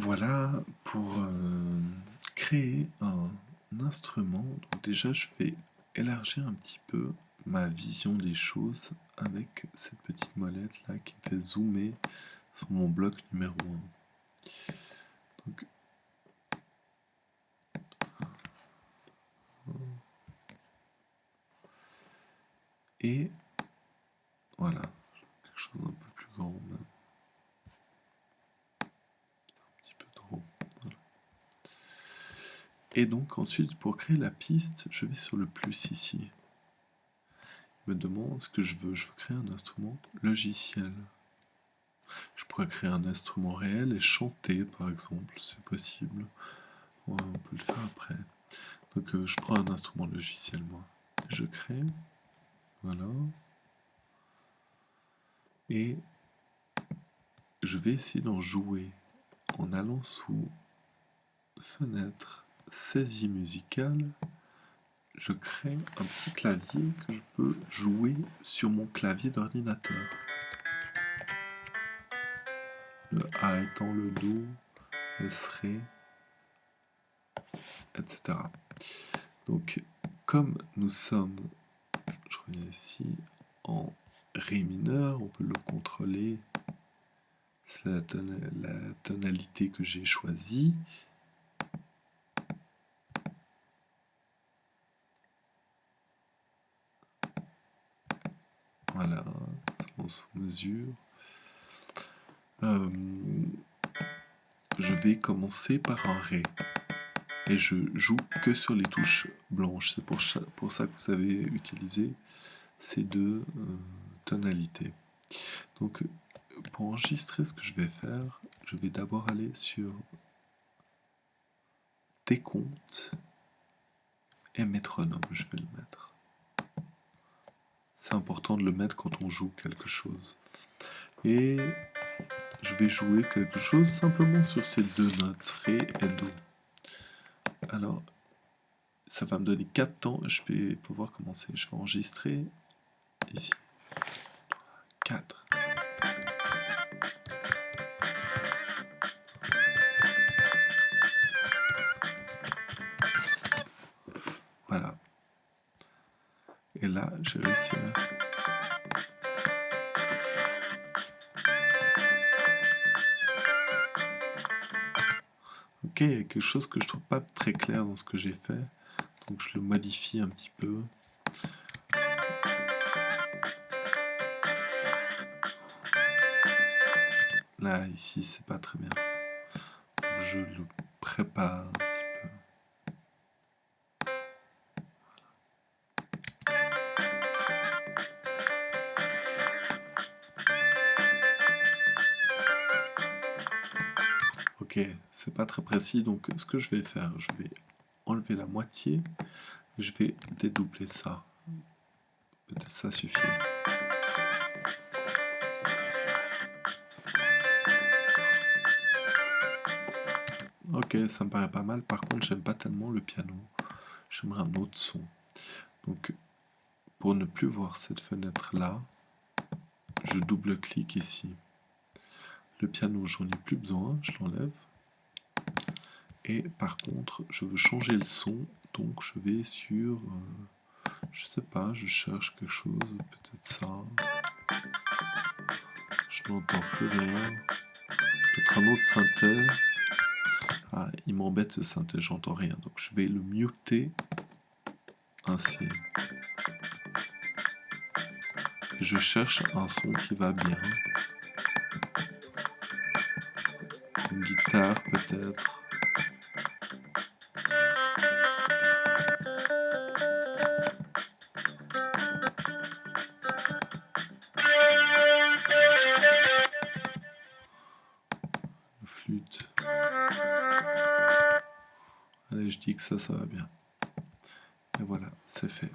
Voilà pour créer un instrument. Donc déjà, je vais élargir un petit peu ma vision des choses avec cette petite molette là qui me fait zoomer sur mon bloc numéro 1. Donc, et voilà, quelque chose d'un peu plus grand même. Un petit peu trop. Voilà. Et donc ensuite, pour créer la piste, je vais sur le plus ici. Il me demande ce que je veux. Je veux créer un instrument logiciel. Je pourrais créer un instrument réel et chanter, par exemple, c'est possible. Ouais, on peut le faire après. Donc je prends un instrument logiciel, moi. Je crée. Voilà. Et je vais essayer d'en jouer en allant sous Fenêtre, Saisie musicale. Je crée un petit clavier que je peux jouer sur mon clavier d'ordinateur. Le A étant le Do, S, Ré, etc. Donc, comme nous sommes, je reviens ici, en Ré mineur, on peut le contrôler. C'est la tonalité que j'ai choisie. Voilà, selon sous mesure. Je vais commencer par un Ré. Et je joue que sur les touches blanches. C'est pour ça que vous avez utilisé ces deux tonalités. Donc, pour enregistrer ce que je vais faire, je vais d'abord aller sur Décompte et Métronome. Je vais le mettre. C'est important de le mettre quand on joue quelque chose. Et je vais jouer quelque chose simplement sur ces deux notes, Ré et Do. Alors, ça va me donner 4 temps. Je vais pouvoir commencer. Je vais enregistrer ici. 4. Voilà. Et là, j'ai réussi à... Ok, il y a quelque chose que je trouve pas très clair dans ce que j'ai fait. Donc je le modifie un petit peu. Là, ici, c'est pas très bien. Donc je le prépare un petit peu. Ok, c'est pas très précis, donc ce que je vais faire, je vais enlever la moitié et je vais dédoubler ça. Peut-être ça suffit. Ok, ça me paraît pas mal. Par contre, j'aime pas tellement le piano. J'aimerais un autre son. Donc, pour ne plus voir cette fenêtre-là, je double-clique ici. Le piano, j'en ai plus besoin, je l'enlève. Et par contre, je veux changer le son, donc je vais sur... je sais pas, je cherche quelque chose, peut-être ça. Je n'entends plus rien. Peut-être un autre synthé. Ah, il m'embête ce synthé, j'entends rien. Donc je vais le muter ainsi. Et je cherche un son qui va bien. Une guitare peut-être. Une flûte. Allez, je dis que ça va bien. Et voilà, c'est fait.